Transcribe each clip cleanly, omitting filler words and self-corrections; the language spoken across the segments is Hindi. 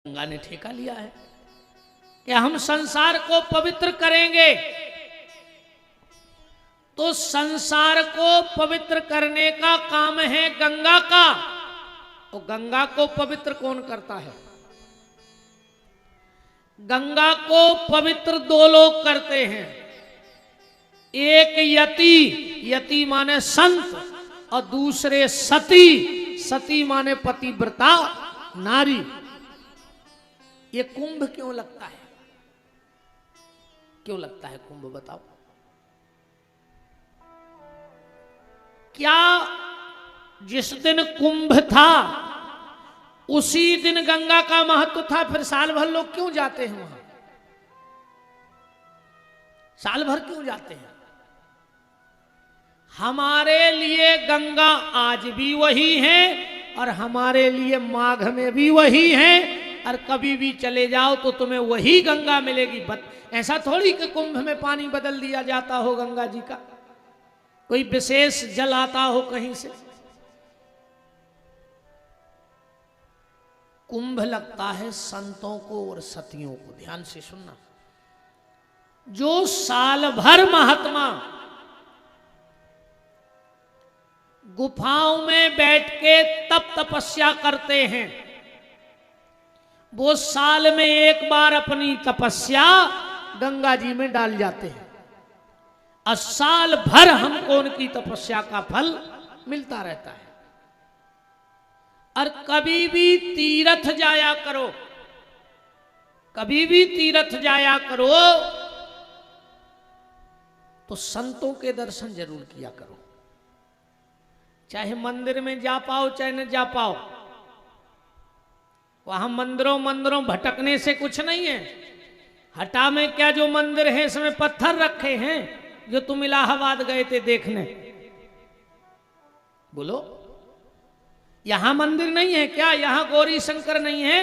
गंगा ने ठेका लिया है कि हम संसार को पवित्र करेंगे। तो संसार को पवित्र करने का काम है गंगा का। तो गंगा को पवित्र कौन करता है? गंगा को पवित्र दो लोग करते हैं, एक यति, यति माने संत, और दूसरे सती, सती माने पतिव्रता नारी। ये कुंभ क्यों लगता है? क्यों लगता है कुंभ, बताओ? क्या जिस दिन कुंभ था उसी दिन गंगा का महत्व था? फिर साल भर लोग क्यों जाते हैं वहां? साल भर क्यों जाते हैं? हमारे लिए गंगा आज भी वही है और हमारे लिए माघ में भी वही है, और कभी भी चले जाओ तो तुम्हें वही गंगा मिलेगी। ऐसा थोड़ी कि कुंभ में पानी बदल दिया जाता हो गंगा जी का, कोई विशेष जल आता हो कहीं से। कुंभ लगता है संतों को और सतियों को। ध्यान से सुनना, जो साल भर महात्मा गुफाओं में बैठ के तप तपस्या करते हैं, वो साल में एक बार अपनी तपस्या गंगा जी में डाल जाते हैं, और साल भर हमको उनकी तपस्या का फल मिलता रहता है। और कभी भी तीर्थ जाया करो, कभी भी तीर्थ जाया करो तो संतों के दर्शन जरूर किया करो। चाहे मंदिर में जा पाओ चाहे न जा पाओ, वहां मंदिरों मंदिरों भटकने से कुछ नहीं है। हटा में क्या जो मंदिर है इसमें पत्थर रखे हैं जो तुम इलाहाबाद गए थे देखने, बोलो यहां मंदिर नहीं है क्या? यहां गौरी शंकर नहीं है?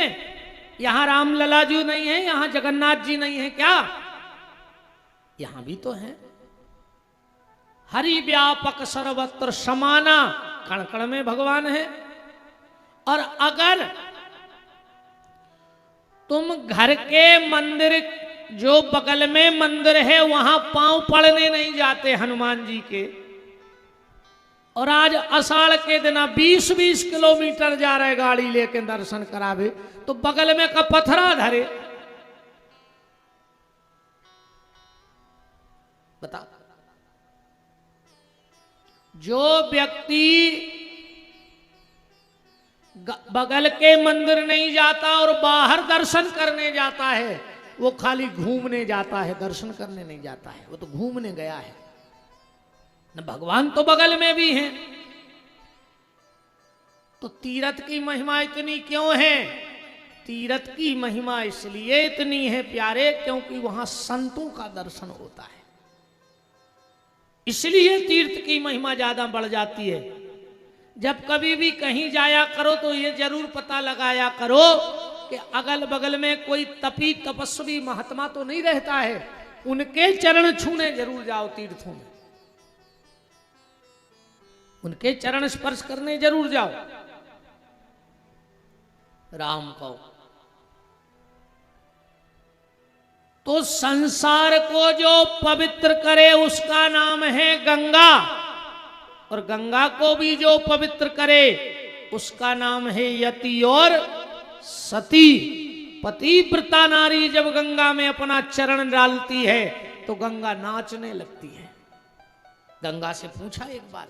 यहां रामलला जी नहीं है? यहां जगन्नाथ जी नहीं है क्या? यहां भी तो है। हरि व्यापक सर्वत्र समाना, कण कण में भगवान है। और अगर तुम घर के मंदिर, जो बगल में मंदिर है वहां पांव पड़ने नहीं जाते हनुमान जी के, और आज आषाढ़ के दिन 20-20 किलोमीटर जा रहे गाड़ी लेके दर्शन करावे, तो बगल में का पत्थरा धरे, बता। जो व्यक्ति बगल के मंदिर नहीं जाता और बाहर दर्शन करने जाता है, वो खाली घूमने जाता है, दर्शन करने नहीं जाता है। वो तो घूमने गया है न, भगवान तो बगल में भी हैं। तो तीर्थ की महिमा इतनी क्यों है? तीर्थ की महिमा इसलिए इतनी है प्यारे, क्योंकि वहां संतों का दर्शन होता है, इसलिए तीर्थ की महिमा ज्यादा बढ़ जाती है। जब कभी भी कहीं जाया करो तो ये जरूर पता लगाया करो कि अगल बगल में कोई तपी तपस्वी महात्मा तो नहीं रहता है, उनके चरण छूने जरूर जाओ। तीर्थों में उनके चरण स्पर्श करने जरूर जाओ। राम को तो संसार को जो पवित्र करे उसका नाम है गंगा, और गंगा को भी जो पवित्र करे उसका नाम है यति और सती। पतिव्रता नारी जब गंगा में अपना चरण डालती है तो गंगा नाचने लगती है। गंगा से पूछा एक बार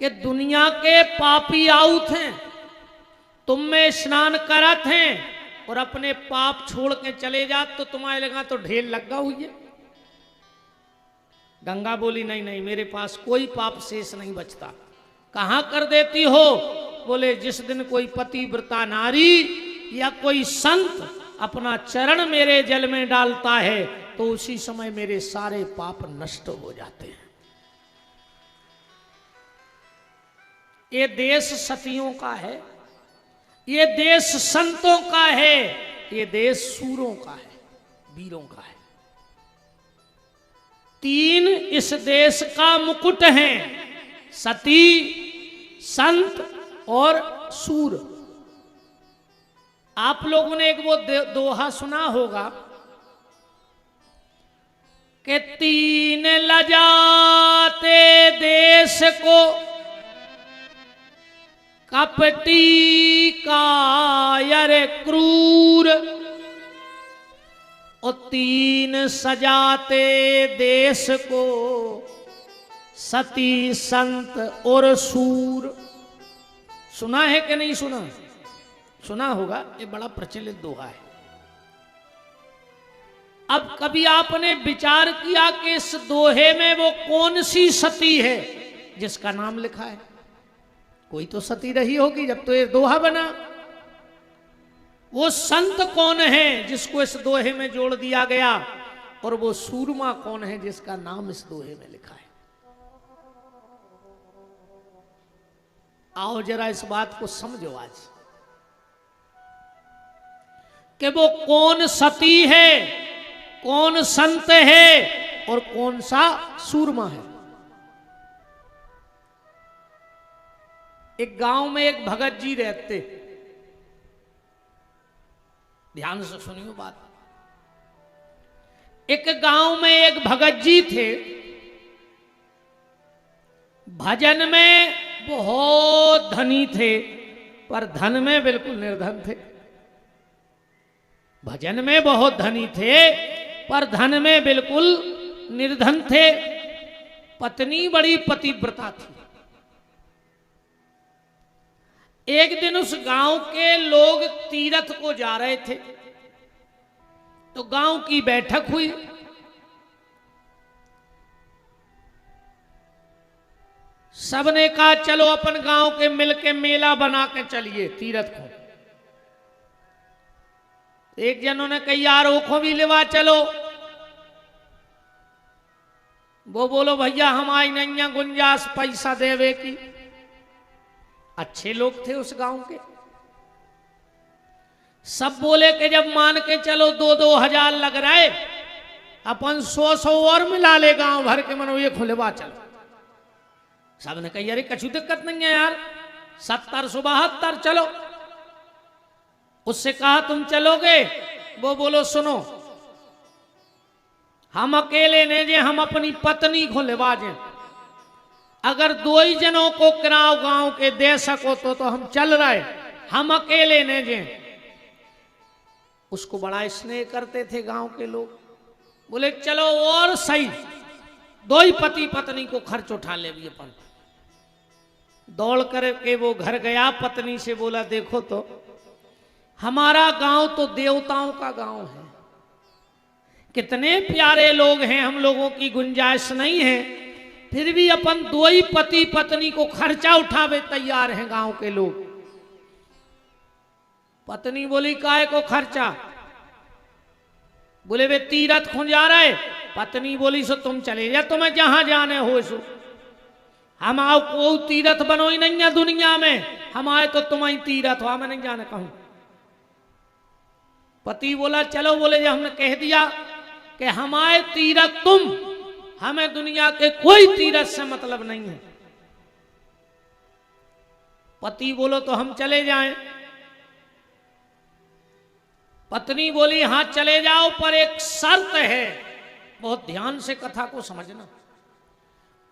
कि दुनिया के पापी आउत हैं, तुम में स्नान करत हैं और अपने पाप छोड़ के चले जा, तो तुम्हारे लगा तो ढेर लगा हुई है। गंगा बोली नहीं नहीं, मेरे पास कोई पाप शेष नहीं बचता। कहां कर देती हो? बोले जिस दिन कोई पतिव्रता नारी या कोई संत अपना चरण मेरे जल में डालता है तो उसी समय मेरे सारे पाप नष्ट हो जाते हैं। ये देश सतियों का है, ये देश संतों का है, ये देश सूरों का है, वीरों का है। 3 इस देश का मुकुट हैं, सती, संत और सूर। आप लोगों ने एक वो दोहा सुना होगा कि तीन लजाते देश को कपटी कायर क्रूर, और तीन सजाते देश को सती संत और सूर। सुना है कि नहीं सुना? सुना होगा, ये बड़ा प्रचलित दोहा है। अब कभी आपने विचार किया कि इस दोहे में वो कौन सी सती है जिसका नाम लिखा है? कोई तो सती रही होगी जब तो ये दोहा बना। वो संत कौन है जिसको इस दोहे में जोड़ दिया गया, और वो सूरमा कौन है जिसका नाम इस दोहे में लिखा है? आओ जरा इस बात को समझो आज कि वो कौन सती है, कौन संत है और कौन सा सूरमा है। एक गांव में एक भगत जी रहते, ध्यान से सुनियो बात। एक गांव में एक भगत जी थे, भजन में बहुत धनी थे पर धन में बिल्कुल निर्धन थे। भजन में बहुत धनी थे पर धन में बिल्कुल निर्धन थे। पत्नी बड़ी पतिव्रता थी। एक दिन उस गांव के लोग तीर्थ को जा रहे थे तो गांव की बैठक हुई। सबने कहा चलो अपन गांव के मिलके मेला बना के चलिए तीर्थ को। एक जनों ने कही यार ओखो भी लेवा चलो। वो बोलो भैया हमारी नैया गुंजाइश पैसा देवे की। अच्छे लोग थे उस गांव के। सब बोले कि जब मान के चलो 2-2 हजार लग रहे, अपन 100 और मिला ले गांव भर के मनो ये खुलेवा चलो। सबने कही अरे कछु दिक्कत नहीं है यार, 70-72 चलो। उससे कहा तुम चलोगे? वो बोलो सुनो, हम अकेले ने जे हम अपनी पत्नी को लेवा जे, अगर 2 ही जनों को किराओ गांव के दे सको तो हम चल रहे। हम अकेले ने जे। उसको बड़ा स्नेह करते थे गांव के लोग। बोले चलो और सही, 2 ही पति पत्नी को खर्च उठा ले भी अपन। दौड़ करके वो घर गया, पत्नी से बोला देखो तो हमारा गांव तो देवताओं का गांव है, कितने प्यारे लोग हैं, हम लोगों की गुंजाइश नहीं है, फिर भी अपन 2 ही पति पत्नी को खर्चा उठावे तैयार हैं गांव के लोग। पत्नी बोली काहे को खर्चा? बोले वे तीर्थ खो जा रहे। पत्नी बोली सो तुम चले जा, तुम्हें जहां जाने हो सो। हम आओ को तीर्थ बनो ही नहीं है दुनिया में, हम आए तो तुम्हारी तीर्थ हो, हमें नहीं जाने कहूं। पति बोला चलो। बोले जब हमने कह दिया कि हमारे तीर्थ तुम, हमें दुनिया के कोई तीर्थ से मतलब नहीं है। पति बोलो तो हम चले जाएं। पत्नी बोली हां चले जाओ, पर एक शर्त है, बहुत ध्यान से कथा को समझना।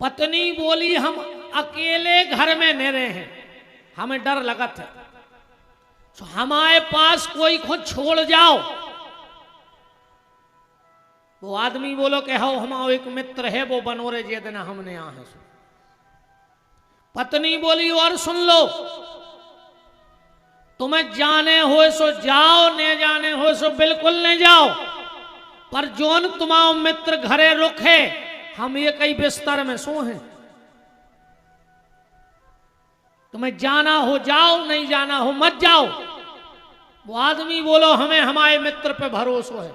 पत्नी बोली हम अकेले घर में नहीं रहे हैं, हमें डर लगत है, तो हमारे पास कोई को छोड़ जाओ। वो आदमी बोलो कि हो हमारा एक मित्र है वो बनोरे जे देना हमने यहाँ है। पत्नी बोली और सुन लो, तुम्हें जाने हो सो जाओ, नहीं जाने हो सो बिल्कुल नहीं जाओ, पर जोन तुम्हारा मित्र घरे रुके, हम ये कई बिस्तर में सो हैं। तुम्हें जाना हो जाओ, नहीं जाना हो मत जाओ। वो आदमी बोलो हमें हमारे मित्र पे भरोसा है,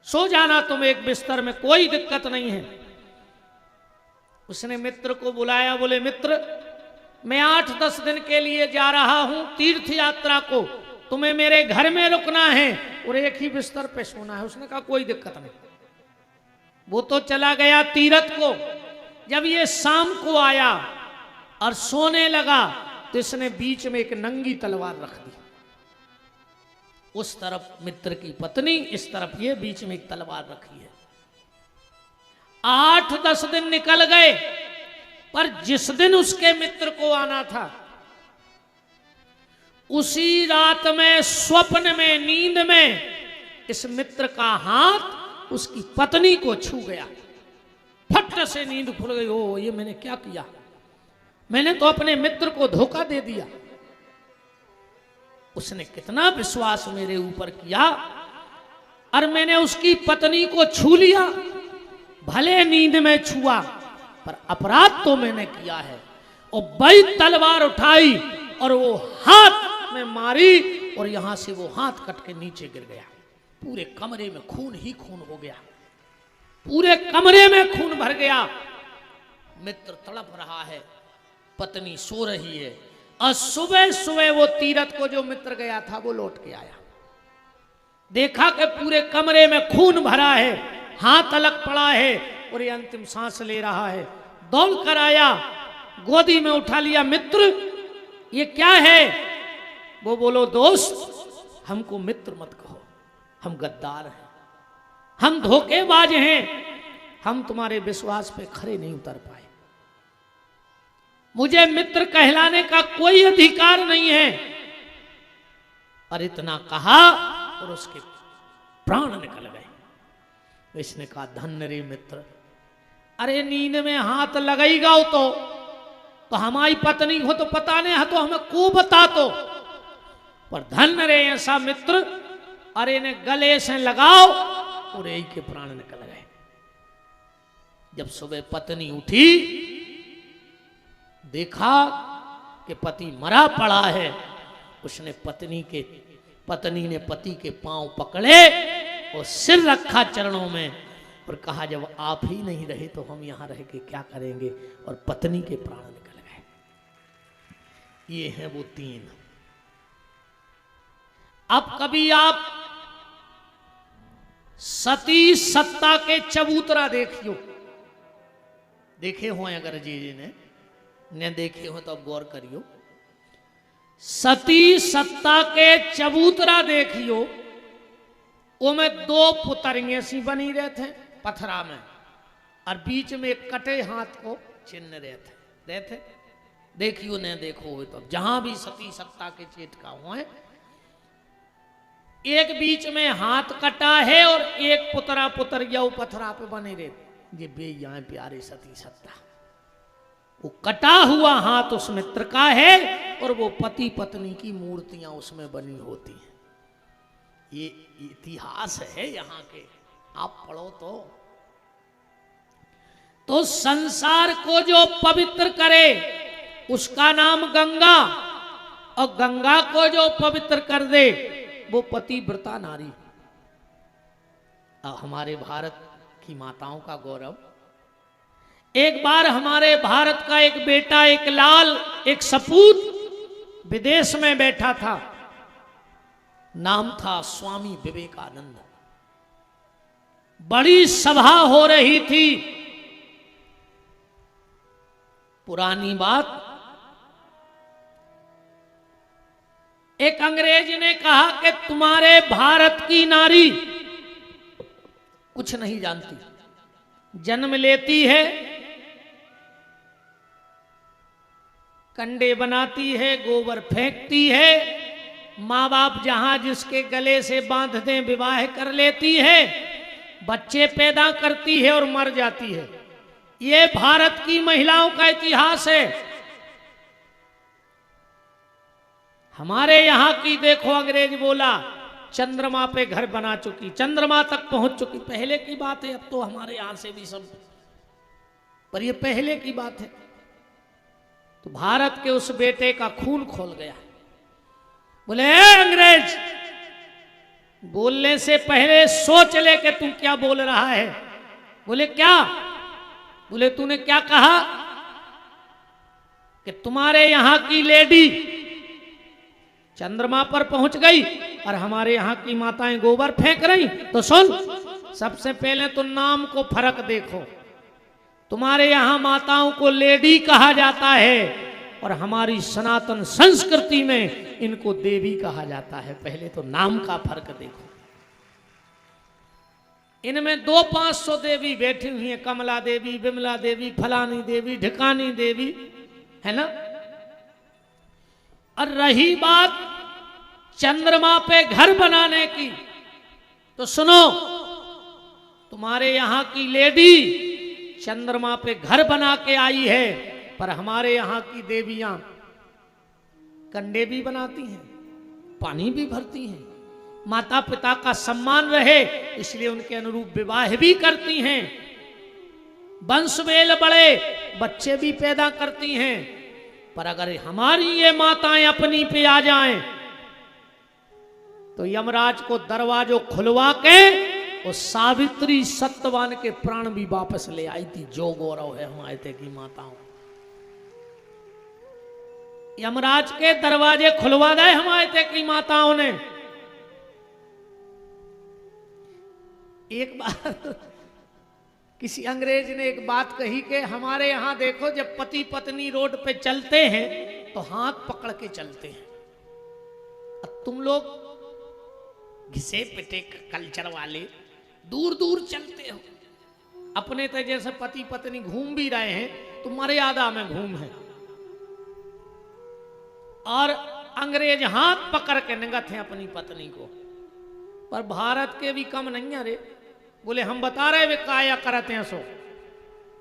सो जाना तुम एक बिस्तर में, कोई दिक्कत नहीं है। उसने मित्र को बुलाया। बोले मित्र मैं 8-10 दिन के लिए जा रहा हूं तीर्थ यात्रा को, तुम्हें मेरे घर में रुकना है और एक ही बिस्तर पे सोना है। उसने कहा कोई दिक्कत नहीं। वो तो चला गया तीर्थ को। जब ये शाम को आया और सोने लगा तो इसने बीच में एक नंगी तलवार रख दी। उस तरफ मित्र की पत्नी, इस तरफ ये, बीच में एक तलवार रखी है। 8-10 दिन निकल गए, पर जिस दिन उसके मित्र को आना था उसी रात में स्वप्न में, नींद में इस मित्र का हाथ उसकी पत्नी को छू गया। फट से नींद खुल गई। ओ, ये मैंने क्या किया, मैंने तो अपने मित्र को धोखा दे दिया। उसने कितना विश्वास मेरे ऊपर किया और मैंने उसकी पत्नी को छू लिया। भले नींद में छुआ, पर अपराध तो मैंने किया है। और बड़ी तलवार उठाई और वो हाथ में मारी और यहां से वो हाथ कट के नीचे गिर गया। पूरे कमरे में खून ही खून हो गया, पूरे कमरे में खून भर गया। मित्र तड़प रहा है, पत्नी सो रही है। और सुबह सुबह वो तीरथ को जो मित्र गया था वो लौट के आया, देखा कि पूरे कमरे में खून भरा है, हाथ अलग पड़ा है और ये अंतिम सांस ले रहा है। दौड़ कर आया, गोदी में उठा लिया। मित्र, ये क्या है? वो बोलो, दोस्त, हमको मित्र मत कहो, हम गद्दार हैं, हम धोखेबाज हैं, हम तुम्हारे विश्वास पे खरे नहीं उतर पाए। मुझे मित्र कहलाने का कोई अधिकार नहीं है। और इतना कहा और उसके प्राण निकल गए। इसने कहा, धन्य रे मित्र, अरे नींद में हाथ लगाईगा तो हमारी पत्नी हो तो पता नहीं है, तो हमें को बता तो, पर धन्य रे ऐसा मित्र, अरे ने गले से लगाओ। और यही के प्राण निकल गए। जब सुबह पत्नी उठी, देखा कि पति मरा पड़ा है। उसने पत्नी ने पति के पांव पकड़े और सिर रखा चरणों में और कहा, जब आप ही नहीं रहे तो हम यहां रह के क्या करेंगे। और पत्नी के प्राण निकल गए। ये हैं वो 3। अब कभी आप सती सत्ता के चबूतरा देखियो, देखे हो अगर जी ने देखे हो तो अब गौर करियो। सती सत्ता के चबूतरा देखियो, वो में 2 पुतरियां सी बनी रहे थे पथरा में, और बीच में एक कटे हाथ को चिन्ह रहे थे। देखियो ने देखो हो तो जहां भी सती सत्ता के चेटका हुए, एक बीच में हाथ कटा है और एक पुतरा पुतरिया पथरा पे बने रहे। ये बेया प्यारे सती सत्ता, वो कटा हुआ हाथ उस मित्र का है और वो पति पत्नी की मूर्तियां उसमें बनी होती हैं। ये इतिहास है यहाँ के, आप पढ़ो तो संसार को जो पवित्र करे उसका नाम गंगा, और गंगा को जो पवित्र कर दे वो पतिव्रता नारी। हमारे भारत की माताओं का गौरव। एक बार हमारे भारत का एक बेटा, एक लाल, एक सपूत विदेश में बैठा था। नाम था स्वामी विवेकानंद। बड़ी सभा हो रही थी। पुरानी बात, एक अंग्रेज ने कहा कि तुम्हारे भारत की नारी कुछ नहीं जानती, जन्म लेती है, कंडे बनाती है, गोबर फेंकती है, माँ बाप जहां जिसके गले से बांध दें विवाह कर लेती है, बच्चे पैदा करती है और मर जाती है। ये भारत की महिलाओं का इतिहास है। हमारे यहां की देखो, अंग्रेज बोला चंद्रमा पे घर बना चुकी, चंद्रमा तक पहुंच चुकी। पहले की बात है, अब तो हमारे यहां से भी सब, पर ये पहले की बात है। तो भारत के उस बेटे का खून खोल गया। बोले अंग्रेज, बोलने से पहले सोच ले कि तू क्या बोल रहा है। बोले क्या? बोले तूने क्या कहा कि तुम्हारे यहां की लेडी चंद्रमा पर पहुंच गई और हमारे यहां की माताएं गोबर फेंक रही। तो सुन, सबसे पहले तो नाम को फर्क देखो। तुम्हारे यहां माताओं को लेडी कहा जाता है और हमारी सनातन संस्कृति में इनको देवी कहा जाता है। पहले तो नाम का फर्क देखो। इनमें 200-500 देवी बैठी हुई हैं, कमला देवी, विमला देवी, फलानी देवी, ढिकानी देवी, है ना। और रही बात चंद्रमा पे घर बनाने की, तो सुनो, तुम्हारे यहां की लेडी चंद्रमा पे घर बना के आई है, पर हमारे यहां की देवियां कंडे भी बनाती हैं, पानी भी भरती हैं, माता पिता का सम्मान रहे इसलिए उनके अनुरूप विवाह भी करती हैं, वंश मेल बड़े बच्चे भी पैदा करती हैं। पर अगर हमारी ये माताएं अपनी पे आ जाएं तो यमराज को दरवाजों खुलवा के उस सावित्री सत्यवान के प्राण भी वापस ले आई थी। जो गौरव है हमारे की माताओं। यमराज के दरवाजे खुलवा दे हमारे की माताओं ने। एक बार किसी अंग्रेज ने एक बात कही कि हमारे यहां देखो, जब पति पत्नी रोड पे चलते हैं तो हाथ पकड़ के चलते हैं, अब तुम लोग घिसे पिटे कल्चर वाले दूर दूर चलते हो। अपने तो जैसे पति पत्नी घूम भी रहे हैं तो मर्यादा में घूम है, और अंग्रेज हाथ पकड़ के निगत हैं अपनी पत्नी को। पर भारत के भी कम नहीं है रे। बोले हम बता रहे वे काया करते हैं सो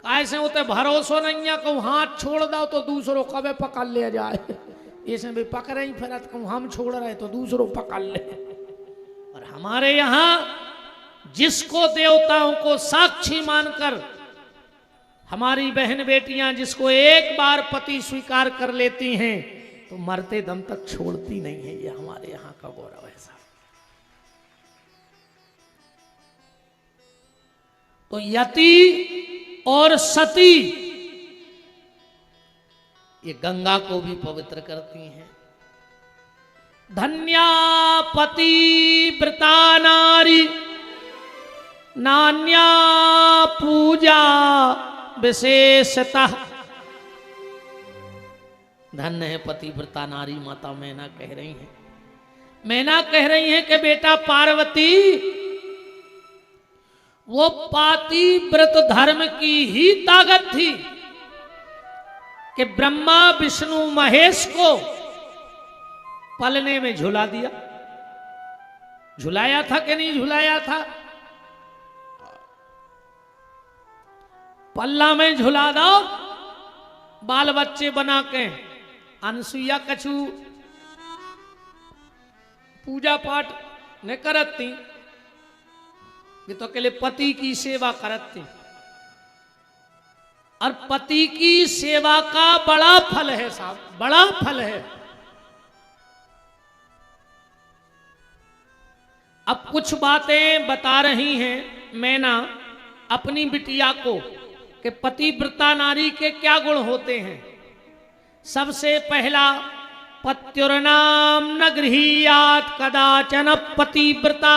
काय से होते भरोसो नहीं है, कहूँ हाथ छोड़ दो तो दूसरों का वे पकड़ ले जाए। ऐसे भी पकड़े ही फिर कहूँ हम छोड़ रहे तो दूसरों पकड़ ले। और हमारे यहां जिसको देवताओं को साक्षी मानकर हमारी बहन बेटियां जिसको एक बार पति स्वीकार कर लेती हैं तो मरते दम तक छोड़ती नहीं है। ये हमारे यहां का गौरव है साहब। तो यति और सती ये गंगा को भी पवित्र करती हैं। धन्या पतिव्रता नारी नान्या पूजा विशेषतः। धन्य है पतिव्रता नारी। माता मैना कह रही हैं, मैना कह रही हैं कि बेटा पार्वती वो पातिव्रत धर्म की ही ताकत थी कि ब्रह्मा विष्णु महेश को पलने में झुला दिया। झुलाया था कि नहीं झुलाया था? पल्ला में झुला दो, बाल बच्चे बना के। अनसुईया कछु पूजा पाठ न करती, ये तो अकेले पति की सेवा करती। और पति की सेवा का बड़ा फल है साहब, बड़ा फल है। अब कुछ बातें बता रही हैं मैना अपनी बिटिया को कि पतिव्रता नारी के क्या गुण होते हैं। सबसे पहला, पत्युर्नाम न गृहीयात कदाचन पतिव्रता।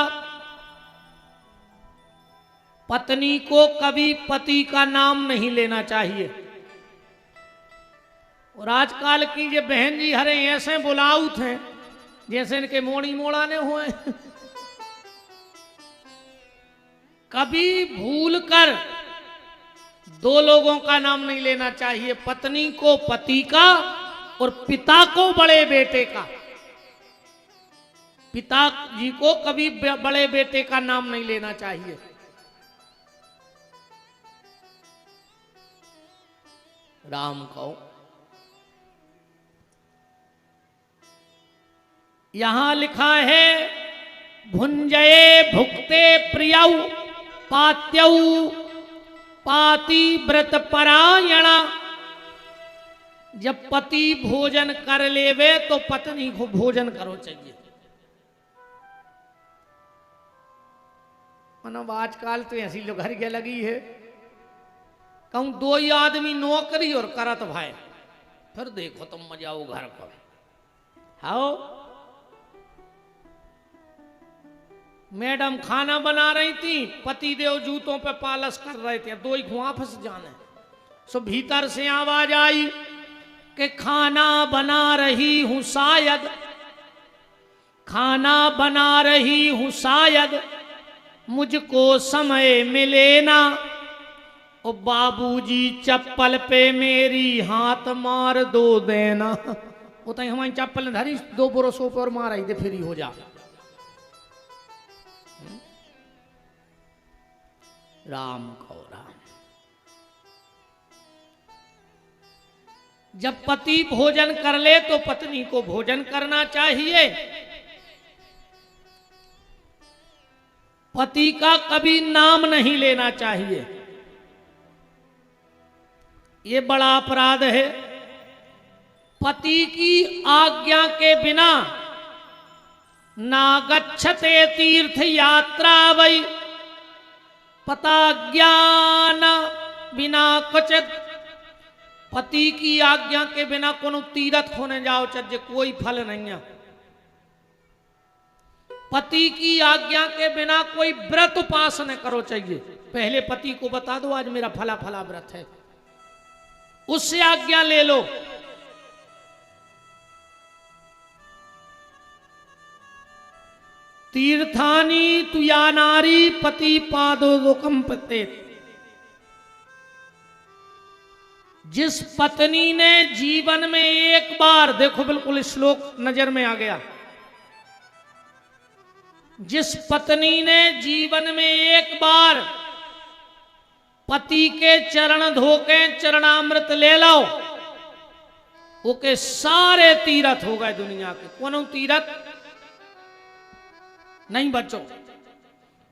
पत्नी को कभी पति का नाम नहीं लेना चाहिए। और आजकल की ये बहन जी हरे ऐसे बुलाउत हैं जैसे इनके मोड़ी मोड़ाने हुए। कभी भूल कर दो लोगों का नाम नहीं लेना चाहिए, पत्नी को पति का और पिता को बड़े बेटे का। पिताजी को कभी बड़े बेटे का नाम नहीं लेना चाहिए। राम कहो। यहां लिखा है भुंजये भुक्ते प्रियौ पात्यौ पातिव्रत परायणा। जब पति भोजन कर लेवे तो पत्नी को भोजन करो चाहिए। मतलब आजकल तो ऐसी लोग घर के लगी है, कहूं दो ही आदमी नौकरी और करत भाई, फिर देखो तुम मजा आओ घर पर। हाओ मैडम खाना बना रही थी, पति देव जूतों पे पालस कर रहे थे, दो ही खुआ फंस जाने। सो भीतर से आवाज आई, कि खाना बना रही हूं शायद, खाना बना रही हूं शायद, मुझको समय मिले ना, ओ बाबूजी चप्पल पे मेरी हाथ मार दो देना। वो तो हमारी चप्पल धरी 2 बरसों पर मार आई दे फिर ही हो जा। राम को राम। जब पति भोजन कर ले तो पत्नी को भोजन करना चाहिए। पति का कभी नाम नहीं लेना चाहिए, ये बड़ा अपराध है। पति की आज्ञा के बिना ना गच्छते तीर्थ यात्रा वै, पता ज्ञान बिना क्वचित। पति की आज्ञा के बिना कोनो तीर्थ होने जाओ चज्जे कोई फल नहीं है। पति की आज्ञा के बिना कोई व्रत उपास न करो चाहिए। पहले पति को बता दो आज मेरा फला फला व्रत है, उससे आज्ञा ले लो। तीर्थानी तुया नारी पति पादोकम पते। जिस पत्नी ने जीवन में एक बार, देखो बिल्कुल श्लोक नजर में आ गया, जिस पत्नी ने जीवन में एक बार पति के चरण धोके चरणामृत ले लो, ओके सारे तीर्थ हो गए दुनिया के। कोनो तीर्थ नहीं बच्चों,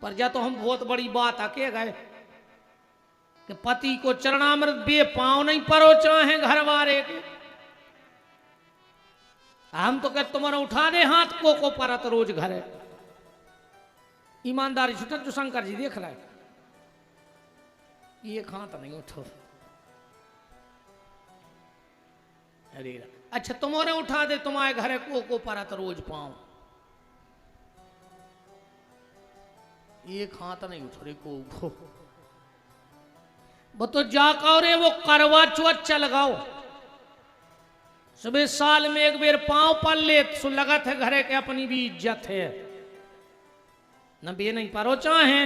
पर जा तो हम बहुत बड़ी बात आके गए कि पति को चरणामृत बे पांव नहीं परो चाहे घर वाले के। हम तो कहते तुम्हारा उठा दे हाथ को परत रोज घर है। ईमानदारी छुटक जो शंकर जी देख रहा है, ये हाथ नहीं उठो। अरे अच्छा तुम्हारे उठा दे तुम्हारे घर को परत रोज पांव, ये हाथ नहीं उठ रही को। वो तो जाकर रे वो करवा चौथ चल गाओ, सुबह साल में एक बेर पांव पल ले सो लगत है घरे के अपनी भी इज्जत है न बे नहीं पारो चाहे।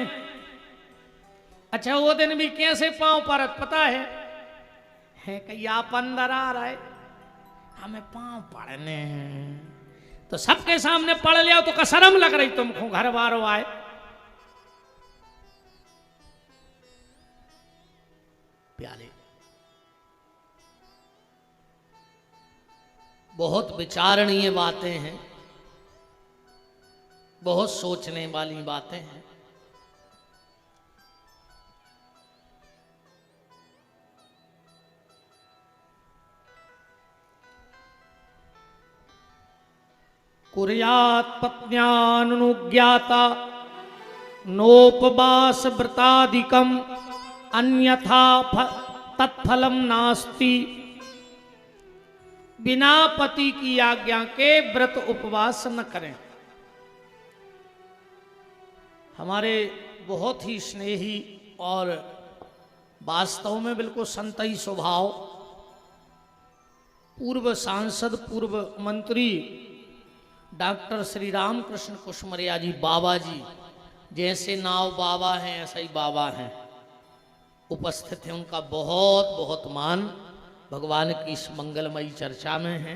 अच्छा वो दिन भी कैसे पांव परत पता है कि आप अंदर आ रहा है हमें पांव पड़ने हैं, तो सबके सामने पढ़ लिया तो कसरम लग रही तुमको घर वारों आए। प्यारे बहुत विचारणीय बातें हैं, बहुत सोचने वाली बातें हैं। कुर्यात् पत्न्यानुज्ञाता नोपवास व्रतादिकम अन्यथा तत्फलम नास्ति। बिना पति की आज्ञा के व्रत उपवास न करें। हमारे बहुत ही स्नेही और वास्तव में बिल्कुल संतही स्वभाव पूर्व सांसद पूर्व मंत्री डॉक्टर श्री राम कृष्ण कुशमरिया जी बाबा जी, जैसे नाव बाबा हैं ऐसा ही बाबा हैं, उपस्थित हैं। उनका बहुत बहुत मान भगवान की इस मंगलमयी चर्चा में है।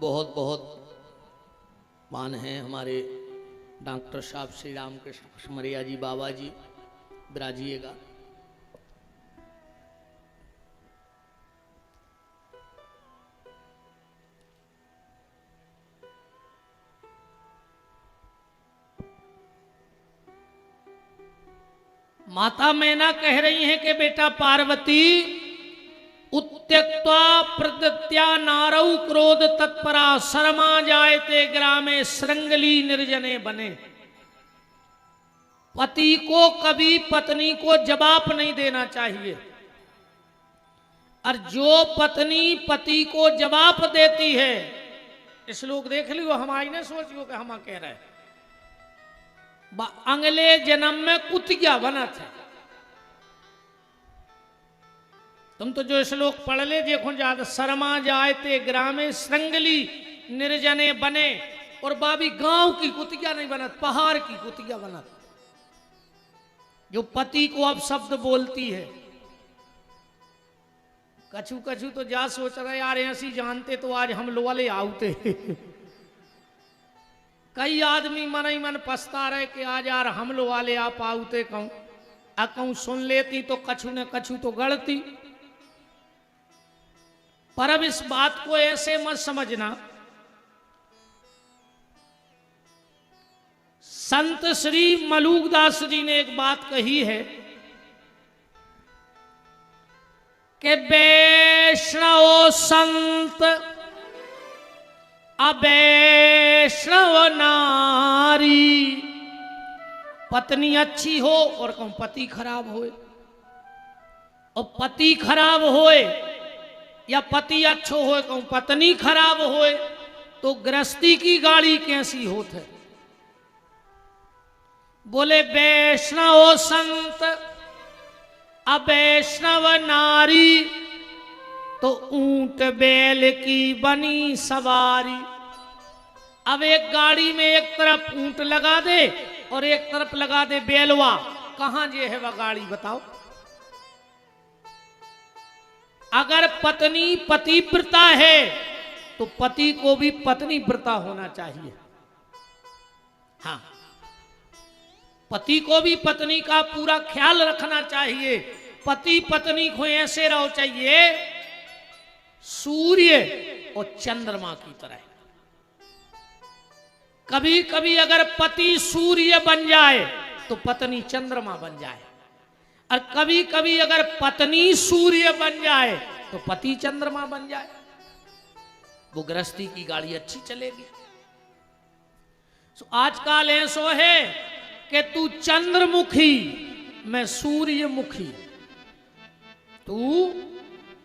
बहुत बहुत मान है हमारे डॉक्टर साहब श्री राम कृष्ण कुशमरिया जी बाबा जी, विराजिएगा। माता मैना कह रही हैं कि बेटा पार्वती, उत्त्यक्त्वा प्रदत्या नारौ क्रोध तत्परा शर्मा जायते ग्रामे श्रृंगली निर्जने बने। पति को कभी पत्नी को जवाब नहीं देना चाहिए, और जो पत्नी पति को जवाब देती है, इस लोग देख लियो, हम आई ने सोचियो कि हम कह रहे अगले जन्म में कुतिया बना थे। तुम तो जो श्लोक पढ़ ले देखो, ज्यादा शर्मा जायते ग्रामे श्रृंगली निर्जने बने, और बाबी गांव की कुतिया नहीं बनत, पहाड़ की कुतिया बनत, जो पति को अब शब्द बोलती है। कछु कछु तो जा सोच रहे यार ऐसी जानते तो आज हम लोग वाले आउते। कई आदमी मन ही मन पछता रहे कि आज यार हम लोग वाले आप आउते, कहूं सुन लेती तो कछु न कछु तो गढ़ती। पर अब इस बात को ऐसे मत समझना, संत श्री मलूकदास जी ने एक बात कही है कि वैष्णव संत अवैष्णव नारी, पत्नी अच्छी हो और कहूं पति खराब होए, और पति खराब होए या पति अच्छो होए कहूं पत्नी खराब होए, तो गृहस्थी की गाड़ी कैसी होत है। बोले वैष्णव संत अवैष्णव नारी, तो ऊंट बैल की बनी सवारी। अब एक गाड़ी में एक तरफ ऊंट लगा दे और एक तरफ लगा दे बैलवा, कहां जे है वह गाड़ी बताओ। अगर पत्नी पतिव्रता है तो पति को भी पत्नी व्रता होना चाहिए। हाँ, पति को भी पत्नी का पूरा ख्याल रखना चाहिए। पति पत्नी को ऐसे रहो चाहिए सूर्य और चंद्रमा की तरह। कभी कभी अगर पति सूर्य बन जाए तो पत्नी चंद्रमा बन जाए, और कभी कभी अगर पत्नी सूर्य बन जाए तो पति चंद्रमा बन जाए, वो गृहस्थी की गाड़ी अच्छी चलेगी। आजकल ऐसो है कि तू चंद्रमुखी मैं सूर्यमुखी, तू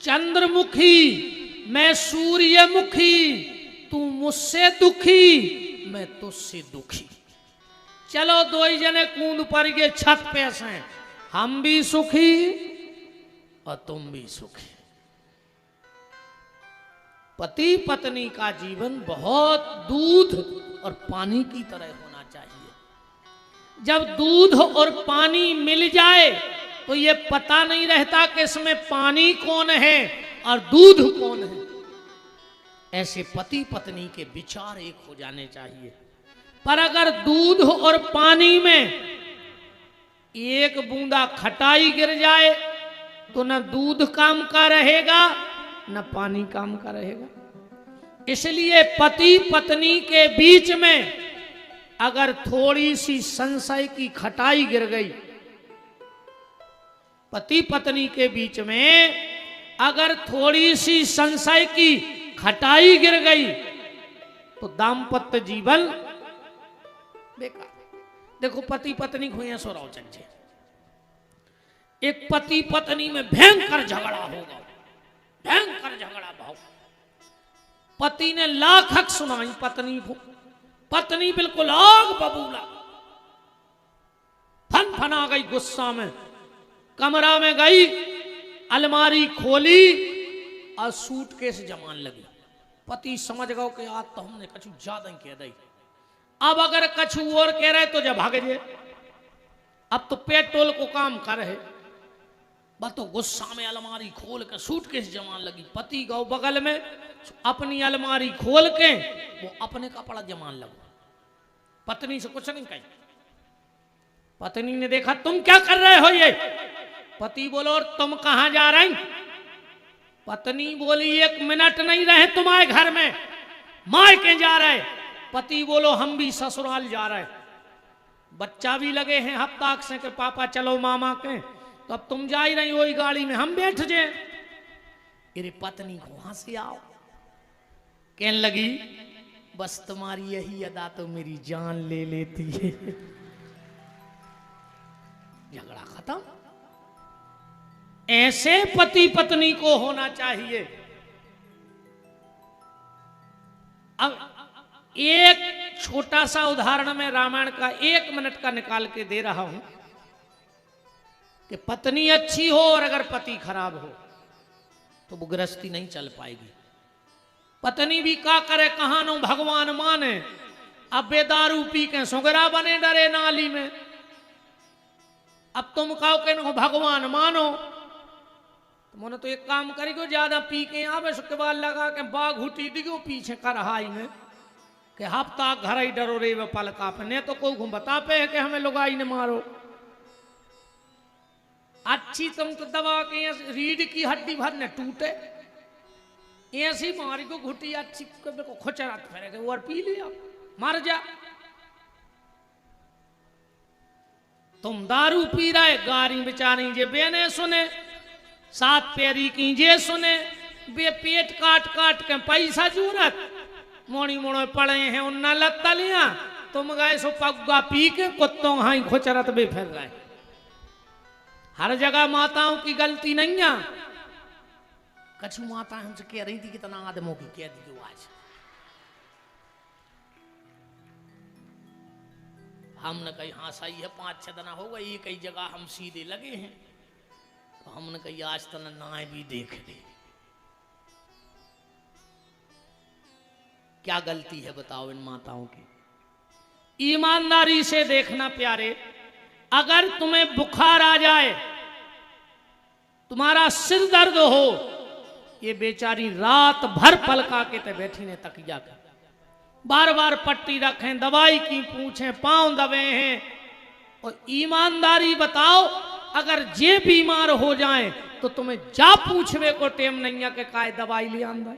चंद्रमुखी मैं सूर्यमुखी, तू मुझसे दुखी मैं तुझसे दुखी। चलो दो ही जने कूद पर के छत पे से, हम भी सुखी और तुम भी सुखी। पति पत्नी का जीवन बहुत दूध और पानी की तरह होना चाहिए। जब दूध और पानी मिल जाए तो ये पता नहीं रहता कि इसमें पानी कौन है और दूध कौन है। ऐसे पति पत्नी के विचार एक हो जाने चाहिए। पर अगर दूध और पानी में एक बूंदा खटाई गिर जाए तो न दूध काम का रहेगा न पानी काम का रहेगा। इसलिए पति पत्नी के बीच में अगर थोड़ी सी संशय की खटाई गिर गई, पति पत्नी के बीच में अगर थोड़ी सी संशय की खटाई गिर गई तो दाम्पत्य जीवन बेकार। देखो पति पत्नी को यहां सोराव चंचे, एक पति पत्नी में भयंकर झगड़ा होगा, भयंकर झगड़ा भाव। पति ने लाख हक सुनाई पत्नी को, पत्नी बिल्कुल आग बबूला, फन फना गई गुस्सा में, कमरा में गई, अलमारी खोली और सूटकेस जमान लगी। पति समझ गए कि आज तो हमने कछु ज्यादा ही कह दी, अब अगर कछु और कह रहे तो जब भाग जाए, अब तो पेट्रोल को काम कर रहे। बस तो गुस्सा में अलमारी खोल के सूटकेस जमान लगी। पति गौ बगल में अपनी अलमारी खोल के वो अपने कपड़ा जमान लगो। पत्नी से कुछ नहीं कही। पत्नी ने देखा तुम क्या कर रहे हो ये। पति बोलो और तुम कहां जा रही। पत्नी बोली 1 मिनट नहीं रहे तुम्हारे घर में, मायके जा रहे। पति बोलो हम भी ससुराल जा रहे। बच्चा भी लगे हैं हफ्ता से कि पापा चलो मामा के, तो अब तुम जा ही रही वही गाड़ी में, हम बैठ जाए। अरे पत्नी को वहां से आओ, कहने लगी बस तुम्हारी यही अदा तो मेरी जान ले लेती है। झगड़ा खत्म। ऐसे पति पत्नी को होना चाहिए। अब एक छोटा सा उदाहरण मैं रामायण का 1 मिनट का निकाल के दे रहा हूं कि पत्नी अच्छी हो और अगर पति खराब हो तो वो गृहस्थी नहीं चल पाएगी। पत्नी भी का करे, कहां नो भगवान माने, अब बेदारू पी के सुगरा बने डरे नाली में। अब तुम कहो के नो भगवान मानो, तो मैंने तो एक काम करेगो, ज्यादा पी के आवे उसके बाद लगा के बाघ उठी दिगो पीछे कर हाई में कि हफ्ता घर ही डरो रे वे पलका पे, ने तो कोई बता पे है कि हमें लुगाई ने मारो। अच्छी तुम तो दबा के रीढ़ की हड्डी भर ने टूटे, ऐसी मारी को घुटी अच्छी को खुचरा फेरे और पी लिया, मर जा। तुम दारू पी रहे, गारी बेचारी जे बेने सुने, 7 पैरी की जे सुने, बे पेट काट काट के पैसा जूरत, मोड़ी मोड़ो पड़े हैं उन्ना लत्ता लिया, तुम गए सो पग्गा पी के कुत्तों हाई खुचरत भी फिर रहे। हर जगह माताओं की गलती नहीं है। कछु माता हमसे कह रही थी कितना आदमों की कह दी आज, हमने कही हाँ सही है, 5-6 दिन हो गई कई जगह हम सीधे लगे हैं, तो हमने कही आज तक नाय भी देख ले। क्या गलती है बताओ इन माताओं की? ईमानदारी से देखना प्यारे, अगर तुम्हें बुखार आ जाए, तुम्हारा सिर दर्द हो, ये बेचारी रात भर पलका के ते बैठी ने तकिया कर, बार बार पट्टी रखें, दवाई की पूछें, पांव दबे हैं। और ईमानदारी बताओ, अगर जे बीमार हो जाए तो तुम्हें जा पूछवे को टेम नहीं है कि काय दवाई ले आंदा।